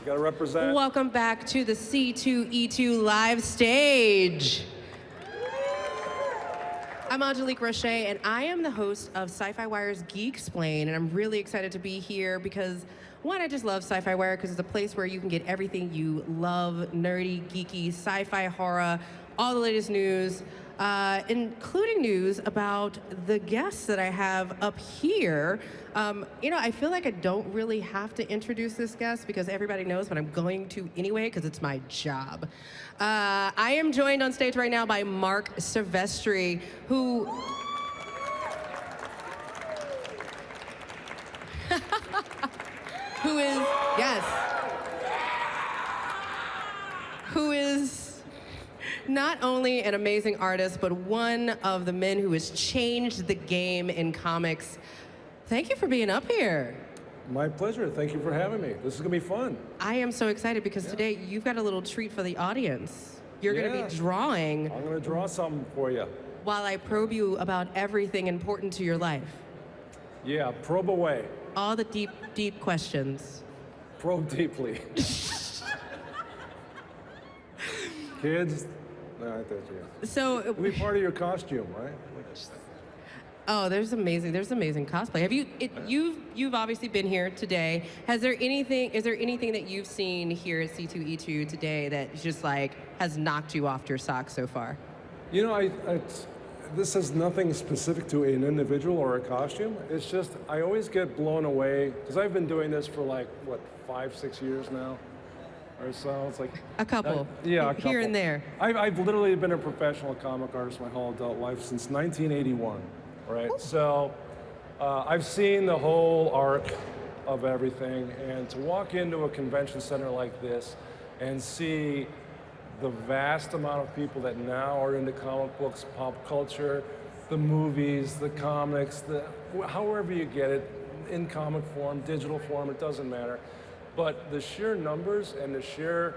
You gotta represent. Welcome back to the C2E2 live stage. I'm Angelique Roche, and I am the host of SYFY WIRE's Geek Explain, and I'm really excited to be here because, one, I just love SYFY WIRE because it's a place where you can get everything you love, nerdy, geeky, sci-fi, horror, all the latest news, including news about the guests that I have up here. You know, I feel like I don't really have to introduce this guest because everybody knows, but I'm going to anyway because it's my job. I am joined on stage right now by Marc Silvestri, who who is not only an amazing artist, but one of the men who has changed the game in comics. Thank you for being up here. My pleasure. Thank you for having me. This is gonna be fun. I am so excited because today you've got a little treat for the audience. You're gonna be drawing. I'm gonna draw something for you. While I probe you about everything important to your life. Yeah, probe away. All the deep, deep questions. Probe deeply. Kids, no, I thought you. So it'll be part of your costume, right? Oh, there's amazing cosplay. Have you? You've obviously been here today. Is there anything that you've seen here at C2E2 today that just like has knocked you off your socks so far? You know, this has nothing specific to an individual or a costume. It's just I always get blown away because I've been doing this for like what 5-6 years now. Or so. It's like a couple. Yeah, a couple. Here and there. I've literally been a professional comic artist my whole adult life since 1981, right? Ooh. So I've seen the whole arc of everything, and to walk into a convention center like this and see the vast amount of people that now are into comic books, pop culture, the movies, the comics, however you get it, in comic form, digital form, it doesn't matter. But the sheer numbers and the sheer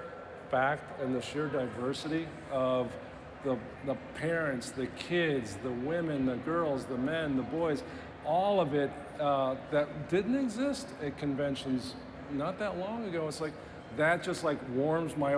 fact and the sheer diversity of the parents, the kids, the women, the girls, the men, the boys, all of it that didn't exist at conventions not that long ago. It's like, that just like warms my...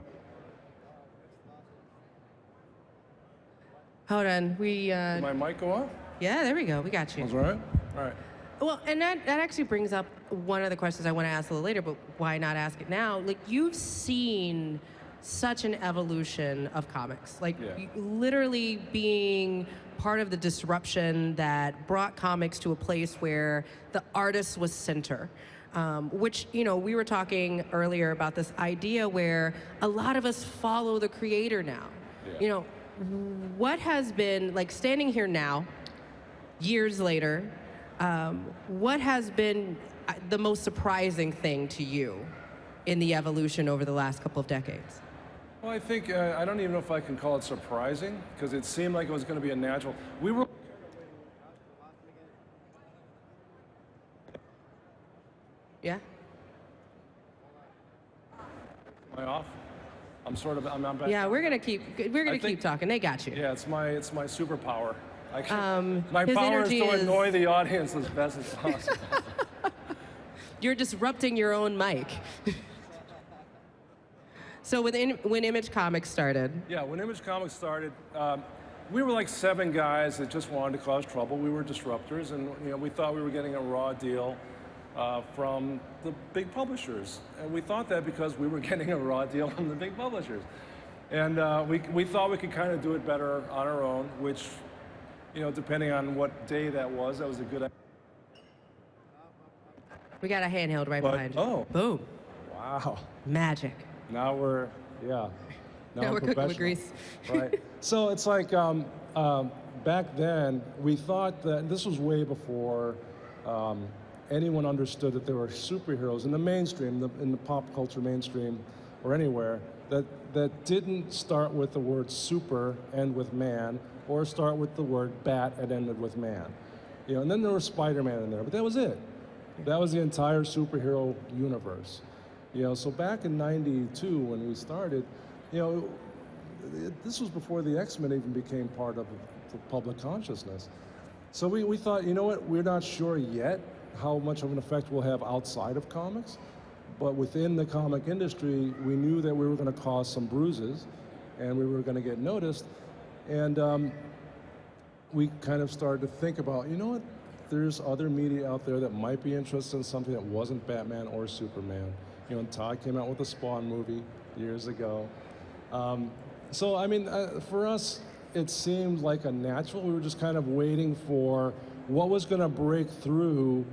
Hold on, Did my mic go off? Yeah, there we go, we got you. That's all right? All right. Well, and that actually brings up one of the questions I want to ask a little later, but why not ask it now? Like, you've seen such an evolution of comics. Like, literally being part of the disruption that brought comics to a place where the artist was center. Which, you know, we were talking earlier about this idea where a lot of us follow the creator now. Yeah. You know, what has been, like, standing here now, years later, what has been the most surprising thing to you in the evolution over the last couple of decades? Well, I think, I don't even know if I can call it surprising, because it seemed like it was going to be a natural. We were... Yeah? Am I off? I'm sort of, I'm back. Yeah, we're gonna keep talking. They got you. Yeah, it's my superpower. My his power is energy to annoy the audience as best as possible. You're disrupting your own mic. So when Image Comics started. Yeah, when Image Comics started, we were like 7 guys that just wanted to cause trouble. We were disruptors, and you know, we thought we were getting a raw deal from the big publishers. And we thought that because we were getting a raw deal from the big publishers. And we thought we could kind of do it better on our own, which, you know, depending on what day that was a good idea. We got a handheld right behind you. Oh. Boom. Wow. Magic. Now we're, yeah. Now we're cooking with grease. Right. So it's like, back then, we thought that, this was way before anyone understood that there were superheroes in the mainstream, in the pop culture mainstream, or anywhere, that didn't start with the word super, end with man, or start with the word bat and ended with man. You know, and then there was Spider-Man in there, but that was it. That was the entire superhero universe. You know, so back in '92 when we started, you know, this was before the X-Men even became part of the public consciousness. So we thought, you know what, we're not sure yet how much of an effect we'll have outside of comics, but within the comic industry, we knew that we were going to cause some bruises, and we were going to get noticed. And we kind of started to think about, you know what, there's other media out there that might be interested in something that wasn't Batman or Superman. You know, and Todd came out with the Spawn movie years ago. So, I mean, for us, it seemed like a natural. We were just kind of waiting for what was going to break through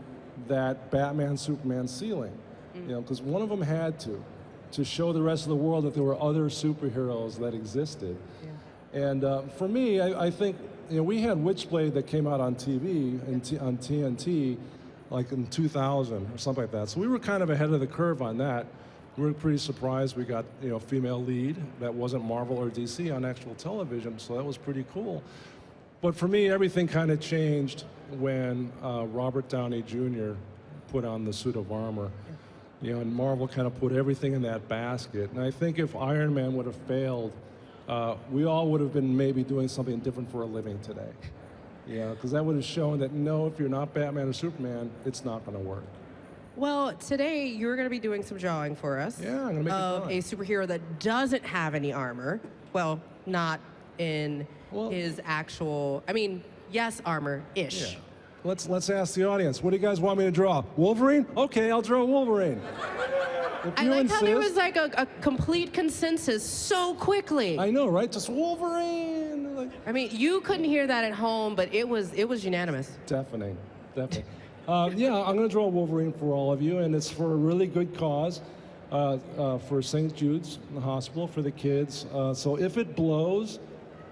that Batman-Superman ceiling. You know, because one of them had to show the rest of the world that there were other superheroes that existed. Yeah. And for me, I think, you know, we had Witchblade that came out on TV, on TNT, like in 2000 or something like that. So we were kind of ahead of the curve on that. We were pretty surprised we got, you know, female lead that wasn't Marvel or DC on actual television, so that was pretty cool. But for me, everything kind of changed when Robert Downey Jr. put on the suit of armor. You know, and Marvel kind of put everything in that basket. And I think if Iron Man would have failed, we all would have been maybe doing something different for a living today. Yeah, because that would have shown that no, if you're not Batman or Superman, it's not going to work. Well, today you're going to be doing some drawing for us. Yeah, I'm going to make of a superhero that doesn't have any armor. Well, not in his actual. I mean, yes, armor-ish. Yeah. Let's ask the audience. What do you guys want me to draw? Wolverine? Okay, I'll draw Wolverine. I like how there was like a complete consensus so quickly. I know, right? Just Wolverine. Like, I mean, you couldn't hear that at home, but it was unanimous. Deafening. Yeah, I'm going to draw Wolverine for all of you, and it's for a really good cause, for St. Jude's Hospital for the kids. So if it blows,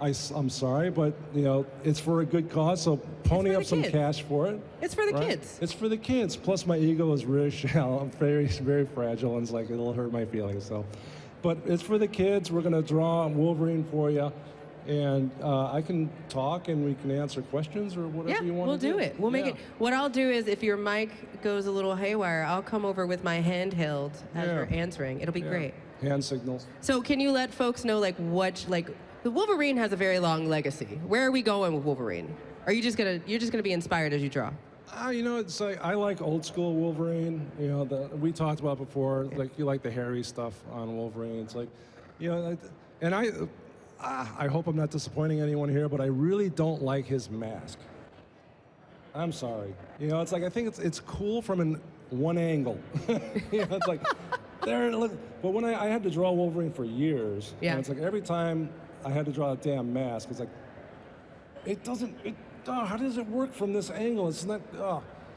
I'm sorry, but you know it's for a good cause. So pony up some cash for it. It's for the kids. It's for the kids. Plus, my ego is really shallow. I'm very, very fragile, and it's like it'll hurt my feelings. So, but it's for the kids. We're going to draw Wolverine for you. And I can talk and we can answer questions or whatever you want to do. Yeah, we'll do it. We'll make it. What I'll do is if your mic goes a little haywire, I'll come over with my handheld as you're answering. It'll be great. Hand signals. So can you let folks know the Wolverine has a very long legacy. Where are we going with Wolverine? Are you just gonna be inspired as you draw? You know, it's like I like old school Wolverine. You know, we talked about before. Like you like the hairy stuff on Wolverine. It's like, you know, and I hope I'm not disappointing anyone here, but I really don't like his mask. I'm sorry. You know, it's like I think it's cool from one angle. You know, it's like there. Look, but when I had to draw Wolverine for years, and it's like every time I had to draw a damn mask, it's like it doesn't. How does it work from this angle? It's not.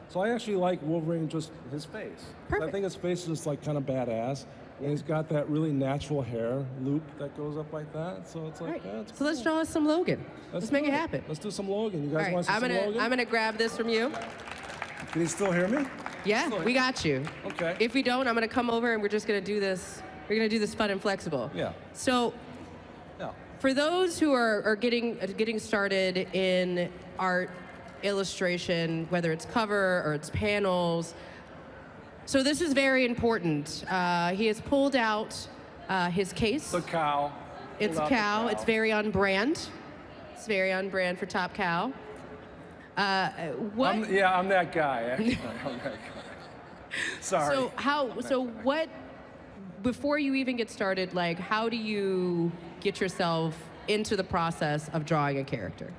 So I actually like Wolverine just his face. Perfect. I think his face is just like kind of badass. And he's got that really natural hair loop that goes up like that. So it's like, yeah, it's cool. So let's draw us some Logan. Let's make it happen. Let's do some Logan. You guys want to see some Logan? I'm gonna grab this from you. Can you still hear me? Yeah, we got you. Okay. If we don't, I'm gonna come over and we're just gonna do this. We're gonna do this fun and flexible. Yeah. So, for those who are getting started in art, illustration, whether it's cover or it's panels. So this is very important. He has pulled out his case. The cow. It's a cow. It's very on brand. It's very on brand for Top Cow. What? I'm that guy. Actually. I'm that guy. Sorry. So what? Before you even get started, like, how do you get yourself into the process of drawing a character?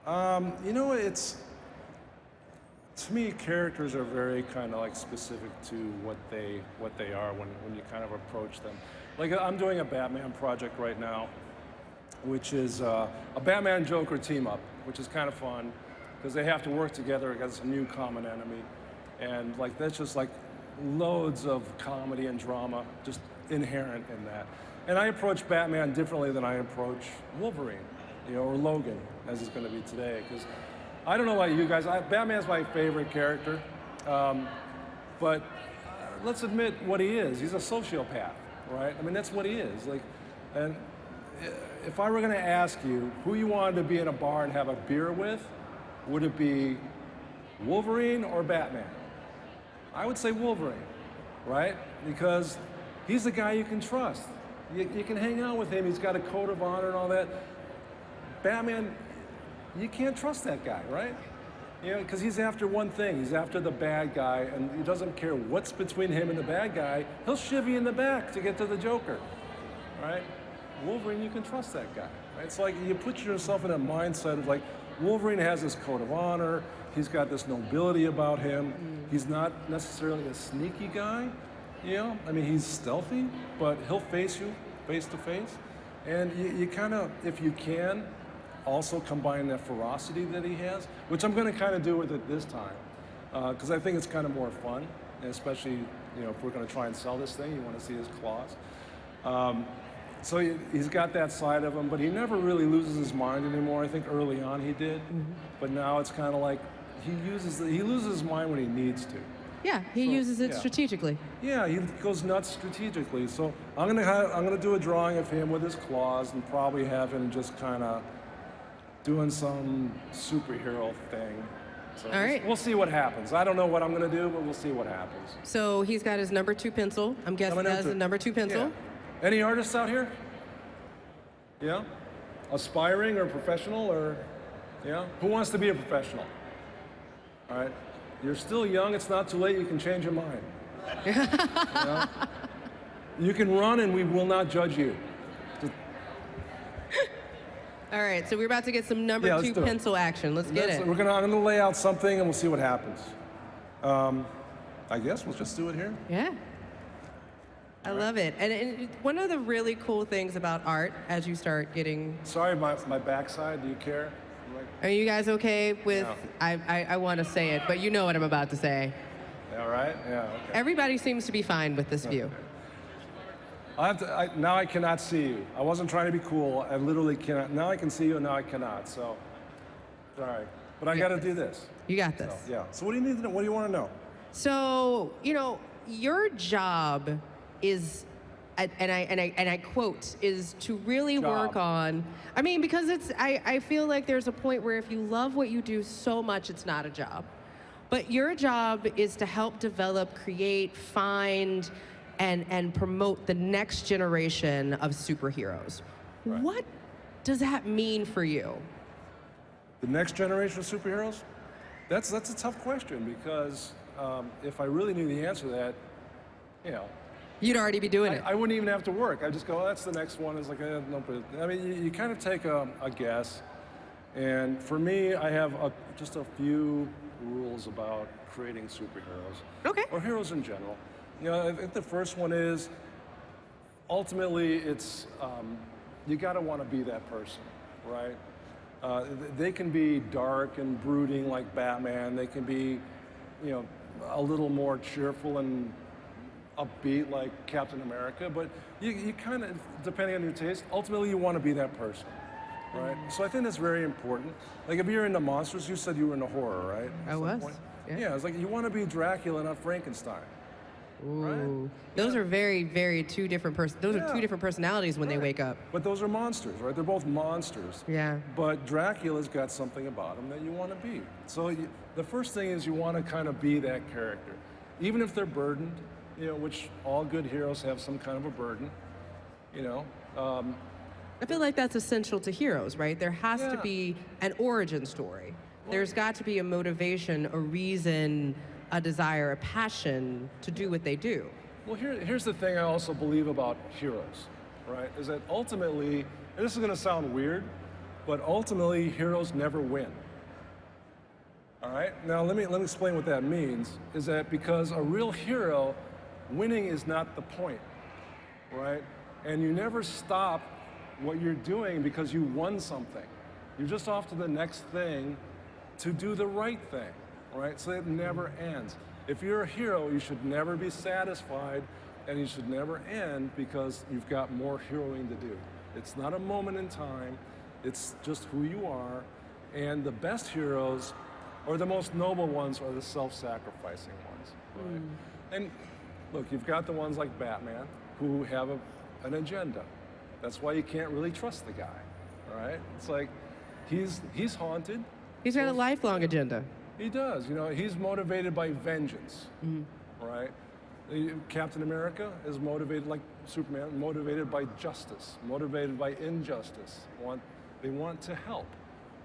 You know, to me, characters are very kind of like specific to what they are when you kind of approach them. Like I'm doing a Batman project right now, which is a Batman Joker team up, which is kind of fun because they have to work together against a new common enemy, and like that's just like loads of comedy and drama just inherent in that. And I approach Batman differently than I approach Wolverine, you know, or Logan, as it's going to be today, because. I don't know about you guys. Batman's my favorite character, but let's admit what he is. He's a sociopath, right? I mean, that's what he is. Like, and if I were going to ask you who you wanted to be in a bar and have a beer with, would it be Wolverine or Batman? I would say Wolverine, right? Because he's the guy you can trust. You can hang out with him. He's got a code of honor and all that. Batman. You can't trust that guy, right? You know, because he's after one thing. He's after the bad guy, and he doesn't care what's between him and the bad guy. He'll shiv you in the back to get to the Joker, right? Wolverine, you can trust that guy. Right? It's like you put yourself in a mindset of like, Wolverine has this code of honor. He's got this nobility about him. He's not necessarily a sneaky guy, you know? I mean, he's stealthy, but he'll face you face to face. And you kind of, if you can, also combine that ferocity that he has, which I'm going to kind of do with it this time, because I think it's kind of more fun, and especially, you know, if we're going to try and sell this thing, you want to see his claws. So he's got that side of him, but he never really loses his mind anymore. I think early on he did, but now it's kind of like he loses his mind when he needs to. Yeah, he uses it strategically. Yeah, he goes nuts strategically. So I'm gonna do a drawing of him with his claws and probably have him just kind of doing some superhero thing. So all right. We'll see what happens. I don't know what I'm gonna do, but we'll see what happens. So he's got his #2 pencil. I'm guessing that's the #2 pencil. Yeah. Any artists out here? Yeah? Aspiring or professional or, yeah? Who wants to be a professional? All right. You're still young, it's not too late, you can change your mind. You know? You can run and we will not judge you. All right, so we're about to get some #2 pencil action. Let's get it. I'm gonna lay out something and we'll see what happens. I guess we'll just do it here. Yeah. I love it. And one of the really cool things about art, as you start getting... Sorry, my backside, do you care? Are you guys okay with... No. I want to say it, but you know what I'm about to say. All right? Yeah, okay. Everybody seems to be fine with this view. Now I cannot see you. I wasn't trying to be cool. I literally cannot. Now I can see you and now I cannot. So, sorry. But I got to do this. You got this. So, yeah. So what do you need to know? What do you want to know? So, you know, your job is, and I quote, is to really work on, I mean, because I feel like there's a point where if you love what you do so much, it's not a job. But your job is to help develop, create, find, and promote the next generation of superheroes. Right. What does that mean for you? The next generation of superheroes? That's a tough question because if I really knew the answer to that, you know, you'd already be doing it. I wouldn't even have to work. I just go, oh, that's the next one. It's like, no, but I mean, you kind of take a guess. And for me, I have just a few rules about creating superheroes. Okay. Or heroes in general. You know, I think the first one is, ultimately, it's, you gotta wanna be that person, right? They can be dark and brooding like Batman. They can be, you know, a little more cheerful and upbeat like Captain America, but you kind of, depending on your taste, ultimately you want to be that person, right? So I think that's very important. Like if you're into monsters, you said you were into horror, right? I was. Yeah, it's like you want to be Dracula, not Frankenstein. Ooh. Right? Those are very, very two different Those are two different personalities when they wake up. But those are monsters, right? They're both monsters. Yeah. But Dracula's got something about him that you want to be. So the first thing is you want to kind of be that character, even if they're burdened. You know, which all good heroes have some kind of a burden, you know. I feel like that's essential to heroes, right? There has to be an origin story. There's got to be a motivation, a reason, a desire, a passion to do what they do. Well, here's the thing I also believe about heroes, right? Is that ultimately, and this is going to sound weird, but ultimately heroes never win. All right? Now let me explain what that means. Is that because a real hero, winning is not the point, right? And you never stop what you're doing because you won something. You're just off to the next thing to do the right thing, right? So it never ends. If you're a hero, you should never be satisfied and you should never end because you've got more heroing to do. It's not a moment in time, it's just who you are. And the best heroes, or the most noble ones, are the self-sacrificing ones, right? And look, you've got the ones like Batman who have an agenda. That's why you can't really trust the guy, right? It's like, he's haunted. He's got a lifelong agenda. He does, you know, he's motivated by vengeance, right? Captain America is motivated, like Superman, motivated by justice, motivated by injustice. They want to help.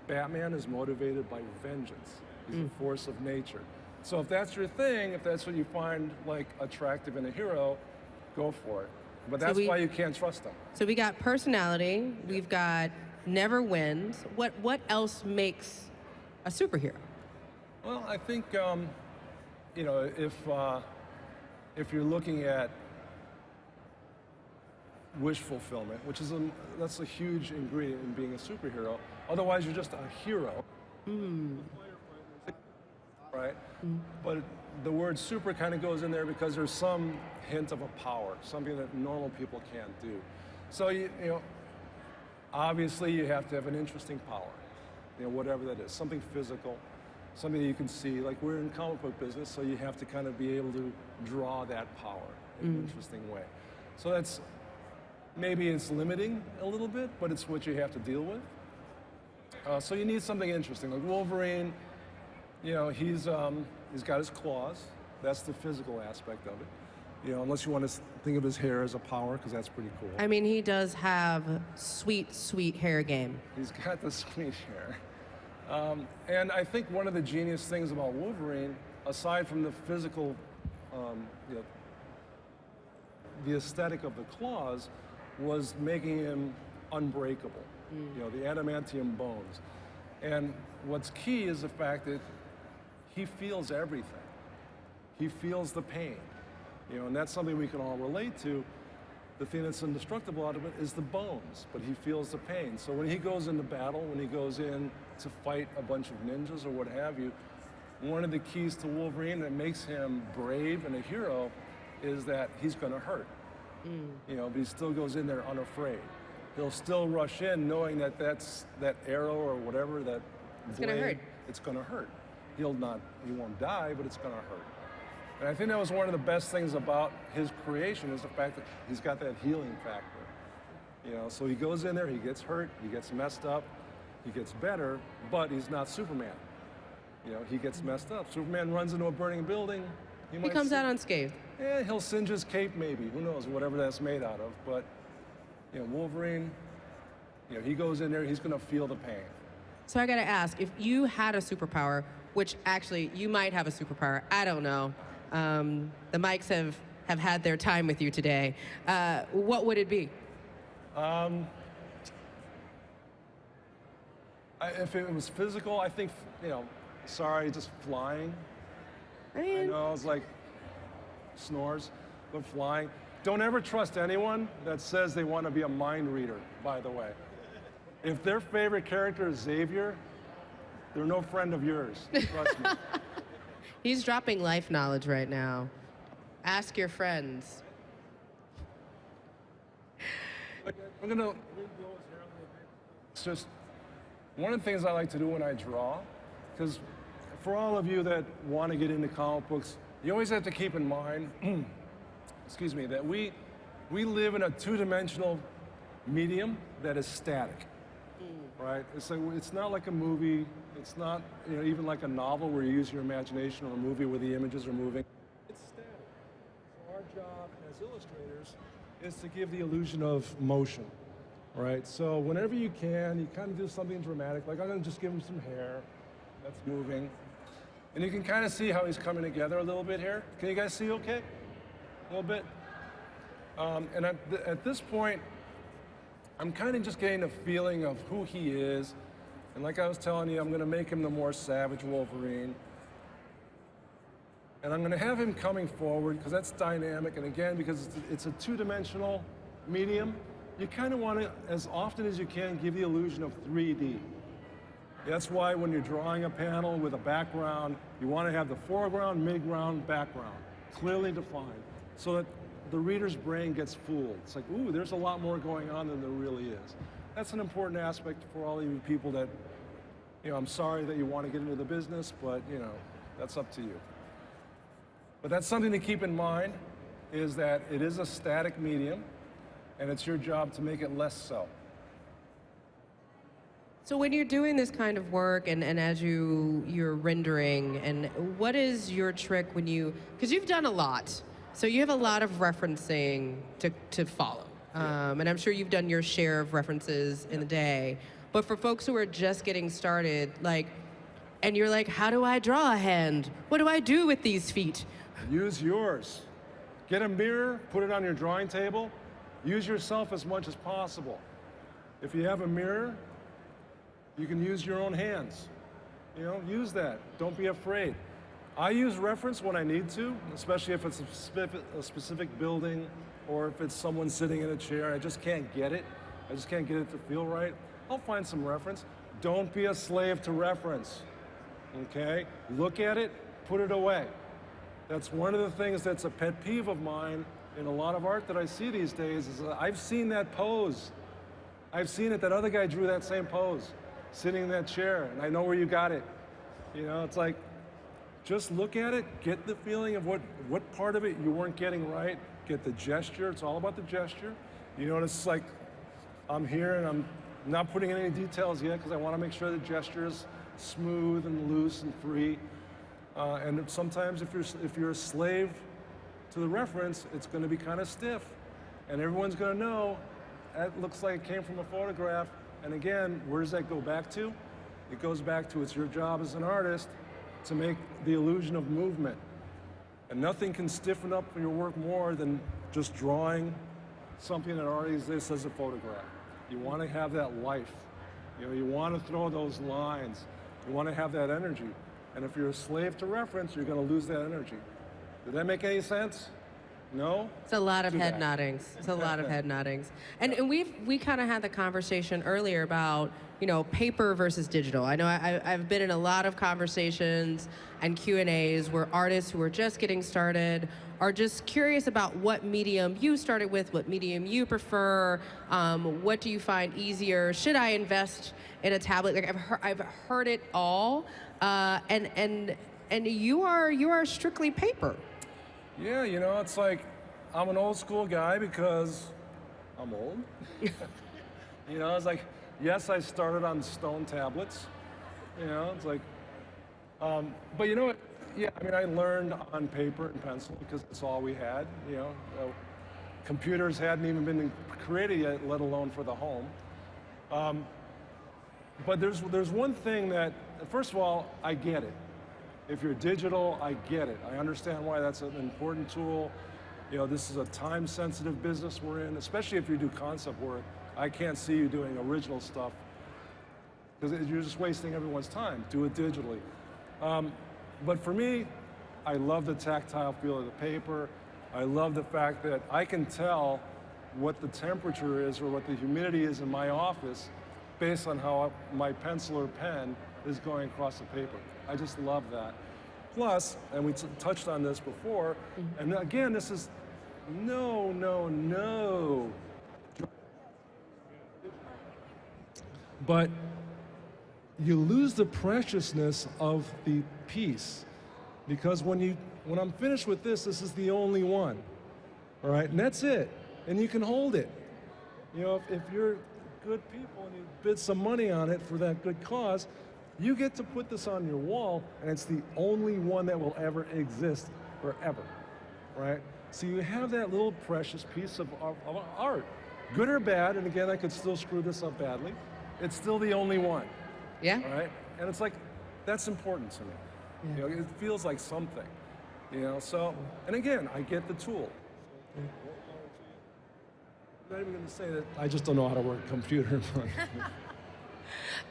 Batman is motivated by vengeance. He's a force of nature. So if that's your thing, if that's what you find like attractive in a hero, go for it. But that's why you can't trust them. So we got personality, we've got never wins. What else makes a superhero? Well, I think you know, if you're looking at wish fulfillment, which is that's a huge ingredient in being a superhero. Otherwise, you're just a hero. Right? But the word super kind of goes in there because there's some hint of a power, something that normal people can't do. So, you know, obviously you have to have an interesting power, you know, whatever that is, something physical, something that you can see. Like we're in comic book business, so you have to kind of be able to draw that power in an interesting way. So that's, maybe it's limiting a little bit, but it's what you have to deal with. So you need something interesting, like Wolverine. You know, he's got his claws. That's the physical aspect of it. You know, unless you want to think of his hair as a power, because that's pretty cool. I mean, he does have sweet, sweet hair game. He's got the sweet hair. And I think one of the genius things about Wolverine, aside from the physical, you know, the aesthetic of the claws, was making him unbreakable. You know, the adamantium bones. And what's key is the fact that he feels everything. He feels the pain. You know, and that's something we can all relate to. The thing that's indestructible out of it is the bones, but he feels the pain. So when he goes into battle, when he goes in to fight a bunch of ninjas or what have you, one of the keys to Wolverine that makes him brave and a hero is that he's gonna hurt. You know, but he still goes in there unafraid. He'll still rush in knowing that that arrow or whatever, that It's blade, gonna hurt. it's gonna hurt. He won't die, but it's gonna hurt. And I think that was one of the best things about his creation is the fact that he's got that healing factor. You know, so he goes in there, he gets hurt, he gets messed up, he gets better, but he's not Superman. You know, he gets messed up. Superman runs into a burning building. He comes out unscathed. Yeah, he'll singe his cape maybe. Who knows, whatever that's made out of. But, you know, Wolverine, you know, he goes in there, he's gonna feel the pain. So I gotta ask, if you had a superpower, which actually you might have a superpower, I don't know. The Mikes have had their time with you today. What would it be? If it was physical, I think, you know, sorry, just flying. I mean, know, it's like snores, but flying. Don't ever trust anyone that says they want to be a mind reader, by the way. If their favorite character is Xavier, they're no friend of yours, trust me. He's dropping life knowledge right now. Ask your friends. I'm gonna, it's just, one of the things I like to do when I draw, because for all of you that want to get into comic books, you always have to keep in mind, excuse me, that we live in a two-dimensional medium that is static, right? It's not like a movie. It's not, you know, even like a novel where you use your imagination, or a movie where the images are moving. It's static. So our job as illustrators is to give the illusion of motion, right? So whenever you can, you kind of do something dramatic, like I'm gonna just give him some hair that's moving. And you can kind of see how he's coming together a little bit here. Can you guys see okay? A little bit? And at this point, I'm kind of just getting a feeling of who he is. And like I was telling you, I'm gonna make him the more savage Wolverine. And I'm gonna have him coming forward, because that's dynamic. And again, because it's a two-dimensional medium, you kind of want to, as often as you can, give the illusion of 3D. That's why when you're drawing a panel with a background, you want to have the foreground, midground, background clearly defined, so that the reader's brain gets fooled. It's like, ooh, there's a lot more going on than there really is. That's an important aspect for all of you people that, you know, I'm sorry that you want to get into the business, but, you know, that's up to you. But that's something to keep in mind, is that it is a static medium, and it's your job to make it less so. So when you're doing this kind of work, and as you're rendering, and what is your trick when you, because you've done a lot, so you have a lot of referencing to follow. And I'm sure you've done your share of references in the day. But for folks who are just getting started, like, and you're like, how do I draw a hand? What do I do with these feet? Use yours. Get a mirror, put it on your drawing table. Use yourself as much as possible. If you have a mirror, you can use your own hands. You know, use that. Don't be afraid. I use reference when I need to, especially if it's a specific building or if it's someone sitting in a chair. I just can't get it. I just can't get it to feel right. I'll find some reference. Don't be a slave to reference, okay? Look at it, put it away. That's one of the things that's a pet peeve of mine in a lot of art that I see these days is that I've seen that pose. I've seen it, that other guy drew that same pose, sitting in that chair, and I know where you got it. You know, it's like, just look at it, get the feeling of what part of it you weren't getting right, get the gesture, it's all about the gesture. You notice, like, I'm here and I'm not putting in any details yet because I want to make sure the gesture is smooth and loose and free. And sometimes if you're a slave to the reference, it's going to be kind of stiff. And everyone's going to know, that looks like it came from a photograph. And again, where does that go back to? It goes back to it's your job as an artist to make the illusion of movement. And nothing can stiffen up your work more than just drawing something that already exists as a photograph. You want to have that life. You know, you want to throw those lines. You want to have that energy. And if you're a slave to reference, you're going to lose that energy. Did that make any sense? No? It's a lot of head noddings. It's a lot of head noddings. And we kind of had the conversation earlier about, you know, paper versus digital. I know I've been in a lot of conversations and Q&As where artists who are just getting started are just curious about what medium you started with, what medium you prefer, what do you find easier? Should I invest in a tablet? Like I've heard it all, and you are strictly paper. Yeah, you know, it's like I'm an old school guy because I'm old. You know, it's like, yes, I started on stone tablets. You know, it's like, but you know what? Yeah, I mean, I learned on paper and pencil because that's all we had. You know, computers hadn't even been created yet, let alone for the home. But there's one thing that, first of all, I get it. If you're digital, I get it. I understand why that's an important tool. You know, this is a time-sensitive business we're in, especially if you do concept work. I can't see you doing original stuff because you're just wasting everyone's time. Do it digitally. But for me, I love the tactile feel of the paper. I love the fact that I can tell what the temperature is or what the humidity is in my office based on how my pencil or pen is going across the paper. I just love that. Plus, and we touched on this before, and again, this is no. But you lose the preciousness of the piece because when I'm finished with this is the only one, all right? And that's it, and you can hold it. You know, if you're good people and you bid some money on it for that good cause, you get to put this on your wall, and it's the only one that will ever exist forever, right? So you have that little precious piece of art, good or bad, and again, I could still screw this up badly. It's still the only one. Yeah. Right? And it's like, that's important to me. Yeah. You know, it feels like something. You know, so, and again, I get the tool. Yeah. I'm not even going to say that I just don't know how to work a computer.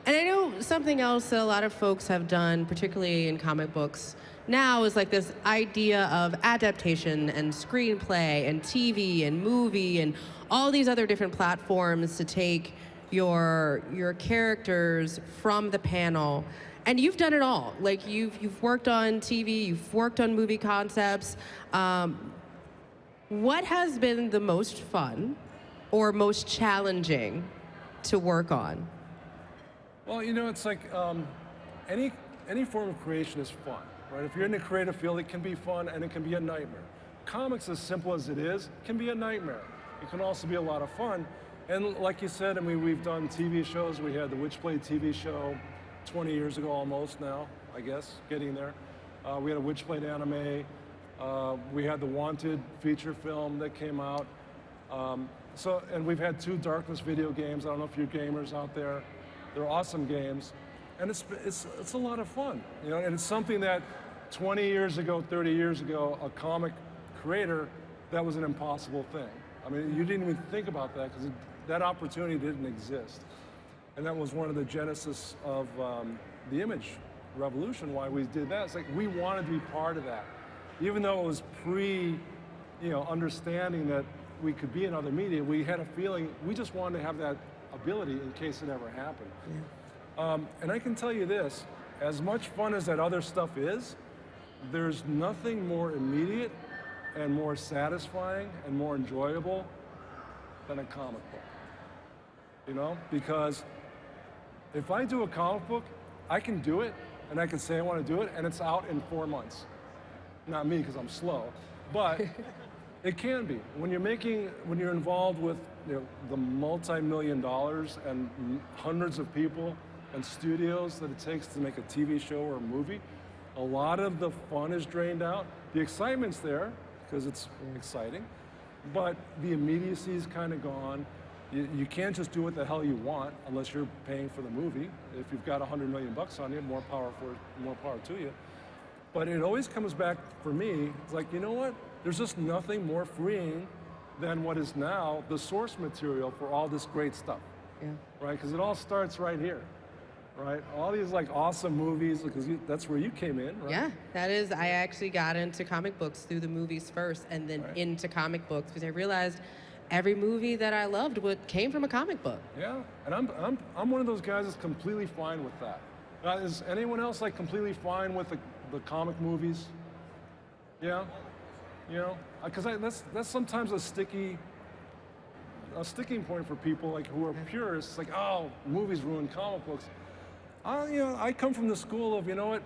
And I know something else that a lot of folks have done, particularly in comic books, now is like this idea of adaptation and screenplay and TV and movie and all these other different platforms to take your characters from the panel. And you've done it all. Like you've worked on TV, you've worked on movie concepts. What has been the most fun or most challenging to work on? Well, you know, it's like any form of creation is fun, right? If you're in the creative field, it can be fun and it can be a nightmare. Comics, as simple as it is, can be a nightmare. It can also be a lot of fun. And like you said, I mean, we've done TV shows. We had the Witchblade TV show 20 years ago almost now, I guess, getting there. We had a Witchblade anime. We had the Wanted feature film that came out. And we've had 2 Darkness video games. I don't know if you're gamers out there. They're awesome games. And it's a lot of fun, you know, and it's something that 20 years ago, 30 years ago, a comic creator, that was an impossible thing. I mean, you didn't even think about that because that opportunity didn't exist. And that was one of the genesis of the image revolution, why we did that. It's like we wanted to be part of that. Even though it was understanding that we could be in other media, we had a feeling, we just wanted to have that ability in case it ever happened. Yeah. And I can tell you this, as much fun as that other stuff is, there's nothing more immediate and more satisfying and more enjoyable than a comic book. You know, because if I do a comic book, I can do it, and I can say I want to do it, and it's out in 4 months. Not me, because I'm slow, but it can be. When you're involved with the multi-million dollars and hundreds of people and studios that it takes to make a TV show or a movie, a lot of the fun is drained out. The excitement's there, because it's exciting, but the immediacy is kind of gone. You can't just do what the hell you want unless you're paying for the movie. If you've got $100 million on you, more power to you. But it always comes back for me, it's like, you know what? There's just nothing more freeing than what is now the source material for all this great stuff. Yeah. Right? Because it all starts right here. Right? All these like awesome movies, because that's where you came in, right? Yeah, that is, I actually got into comic books through the movies first and then into comic books because I realized every movie that I loved came from a comic book. Yeah, and I'm one of those guys that's completely fine with that. Is anyone else like completely fine with the comic movies? Yeah, you know, because that's sometimes a sticking point for people like who are purists. Like, oh, movies ruin comic books. I come from the school of, you know what?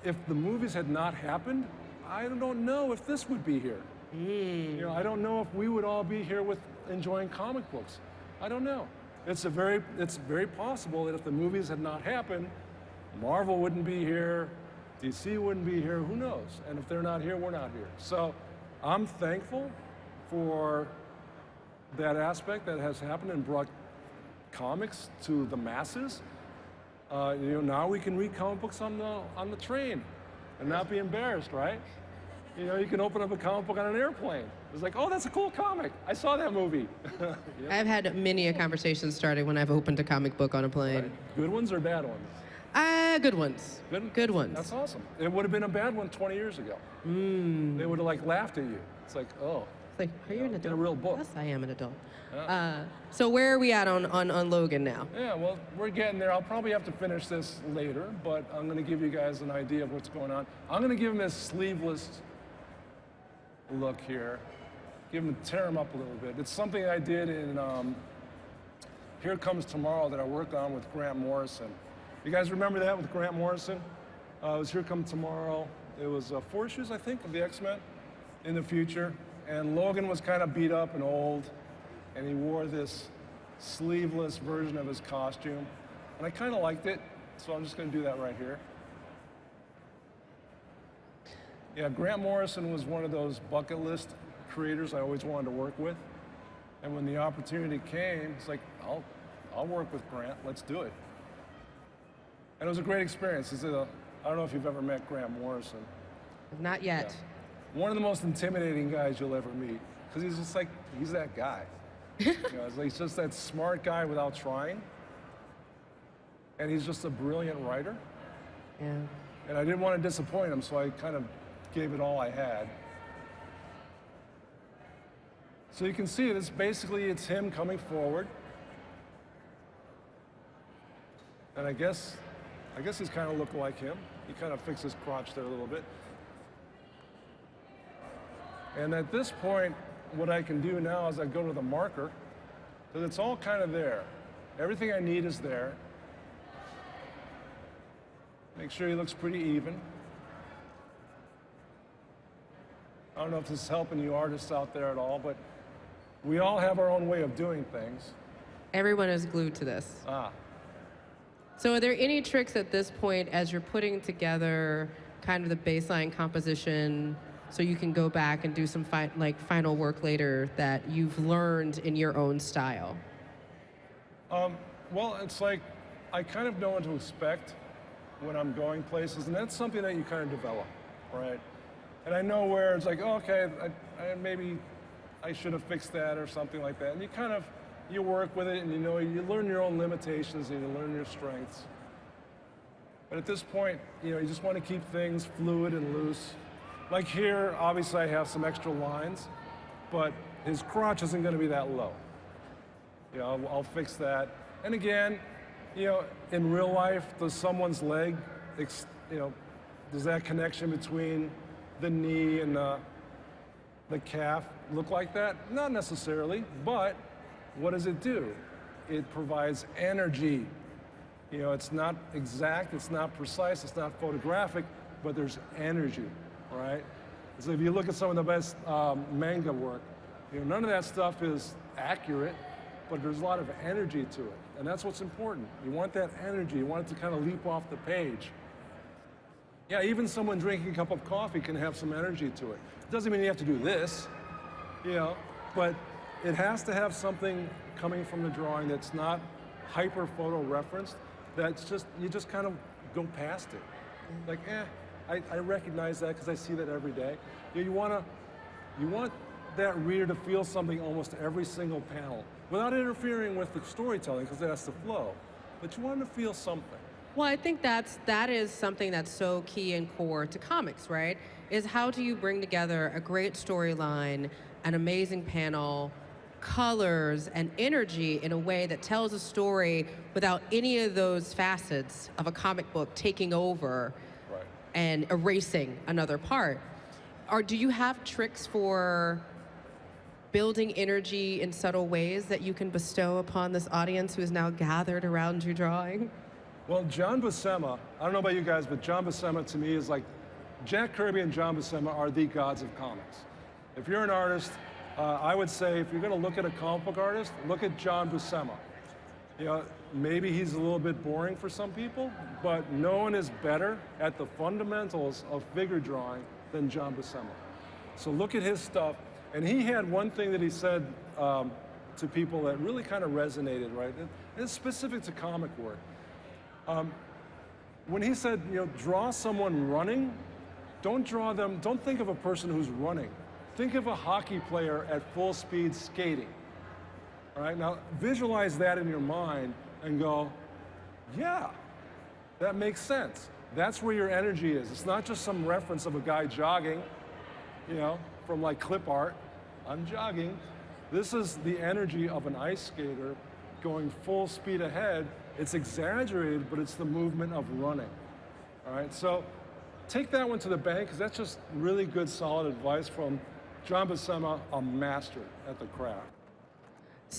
If the movies had not happened, I don't know if this would be here. You know, I don't know if we would all be here with enjoying comic books. I don't know. It's very possible that if the movies had not happened, Marvel wouldn't be here, DC wouldn't be here, who knows? And if they're not here, we're not here. So I'm thankful for that aspect that has happened and brought comics to the masses. Now we can read comic books on the train and not be embarrassed, right? You know, you can open up a comic book on an airplane. It's like, oh, that's a cool comic. I saw that movie. Yeah. I've had many a conversation started when I've opened a comic book on a plane. Right. Good ones or bad ones? Good ones. Good ones. That's awesome. It would have been a bad one 20 years ago. They would have like laughed at you. It's like, oh. It's like, are you an adult? Get a real book. Yes, I am an adult. Yeah. So where are we at on Logan now? Yeah, well, we're getting there. I'll probably have to finish this later, but I'm going to give you guys an idea of what's going on. I'm going to give him his sleeveless look here. Tear him up a little bit. It's something I did in Here Comes Tomorrow that I worked on with Grant Morrison. You guys remember that with Grant Morrison? It was Here Comes Tomorrow. It was 4 issues, I think, of the X-Men in the future. And Logan was kind of beat up and old, and he wore this sleeveless version of his costume. And I kind of liked it, so I'm just going to do that right here. Yeah, Grant Morrison was one of those bucket list creators I always wanted to work with. And when the opportunity came, it's like, I'll work with Grant, let's do it. And it was a great experience. I don't know if you've ever met Grant Morrison. Not yet. Yeah. One of the most intimidating guys you'll ever meet, because he's just like, he's that guy. He's just that smart guy without trying. And he's just a brilliant writer. Yeah. And I didn't want to disappoint him, so I kind of gave it all I had. So you can see it's him coming forward. And I guess he's kind of looking like him. He kind of fixed his crotch there a little bit. And at this point, what I can do now is I go to the marker, because it's all kind of there. Everything I need is there. Make sure he looks pretty even. I don't know if this is helping you artists out there at all, but we all have our own way of doing things. Everyone is glued to this. So are there any tricks at this point as you're putting together kind of the baseline composition so you can go back and do some final work later that you've learned in your own style? Well, it's like I kind of know what to expect when I'm going places, and that's something that you kind of develop, right? And I know where it's like, oh, okay, maybe I should have fixed that or something like that. And you kind of, you work with it, and you learn your own limitations and you learn your strengths. But at this point, you just want to keep things fluid and loose. Like here, obviously I have some extra lines, but his crotch isn't going to be that low. I'll fix that. And again, in real life, does someone's leg, does that connection between the knee and the calf look like that? Not necessarily, but what does it do? It provides energy. It's not exact, it's not precise, it's not photographic, but there's energy, right? So if you look at some of the best manga work, none of that stuff is accurate, but there's a lot of energy to it. And that's what's important. You want that energy, you want it to kind of leap off the page. Yeah, even someone drinking a cup of coffee can have some energy to it. It doesn't mean you have to do this, but it has to have something coming from the drawing that's not hyper photo referenced, that's just, you just kind of go past it. Like, I recognize that because I see that every day. You want that reader to feel something almost every single panel without interfering with the storytelling, because that's the flow. But you want them to feel something. Well, I think that is something that's so key and core to comics, right? Is how do you bring together a great storyline, an amazing panel, colors, and energy in a way that tells a story without any of those facets of a comic book taking over and erasing another part. Or do you have tricks for building energy in subtle ways that you can bestow upon this audience who is now gathered around you drawing? Well, John Buscema, I don't know about you guys, but John Buscema to me is like, Jack Kirby and John Buscema are the gods of comics. If you're an artist, I would say if you're going to look at a comic book artist, look at John Buscema. Maybe he's a little bit boring for some people, but no one is better at the fundamentals of figure drawing than John Buscema. So look at his stuff. And he had one thing that he said to people that really kind of resonated, right? And it's specific to comic work. When he said, draw someone running, don't think of a person who's running. Think of a hockey player at full speed skating. All right, now visualize that in your mind and go, yeah, that makes sense. That's where your energy is. It's not just some reference of a guy jogging, from like clip art. I'm jogging. This is the energy of an ice skater going full speed ahead. It's exaggerated, but it's the movement of running. All right, so take that one to the bank, because that's just really good, solid advice from John Buscema, a master at the craft.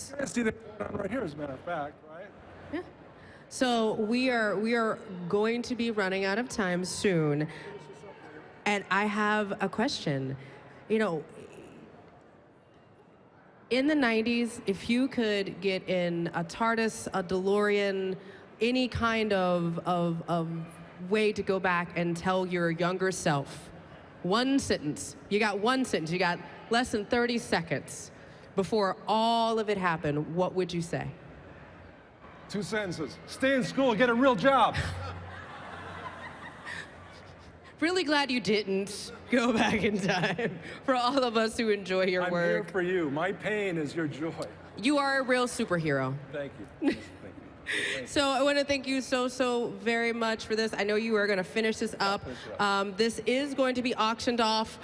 You're gonna see that right here, as a matter of fact, right? Yeah. So we are going to be running out of time soon, and I have a question. In the 90s, if you could get in a TARDIS, a DeLorean, any kind of way to go back and tell your younger self, one sentence, you got less than 30 seconds before all of it happened, what would you say? 2 sentences. Stay in school, get a real job. Really glad you didn't go back in time for all of us who enjoy your work. I'm here for you. My pain is your joy. You are a real superhero. Thank you. Thank you. So I want to thank you so very much for this. I know you are going to finish this up. This is going to be auctioned off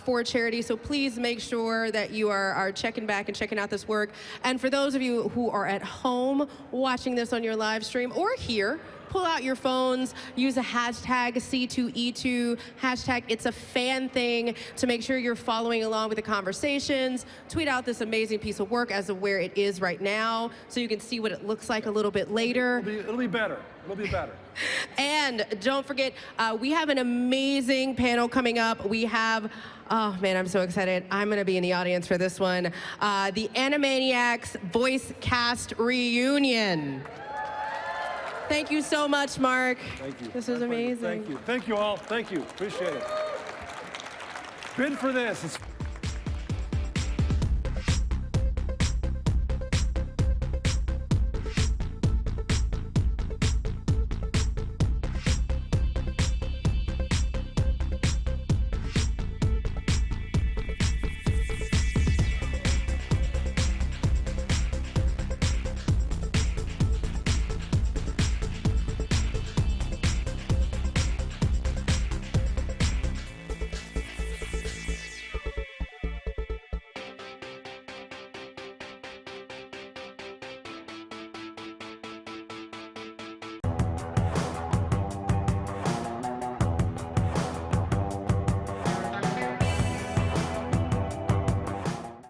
for charity, so please make sure that you are checking back and checking out this work. And for those of you who are at home watching this on your live stream or here, pull out your phones, use a hashtag C2E2, hashtag It's a Fan Thing to make sure you're following along with the conversations. Tweet out this amazing piece of work as of where it is right now so you can see what it looks like a little bit later. It'll be better. It'll be better. And don't forget, we have an amazing panel coming up. We have, oh man, I'm so excited. I'm gonna be in the audience for this one. The Animaniacs Voice Cast Reunion. Thank you so much, Marc. Thank you. This was amazing. Thank you. Thank you all. Thank you. Appreciate it. Bid for this.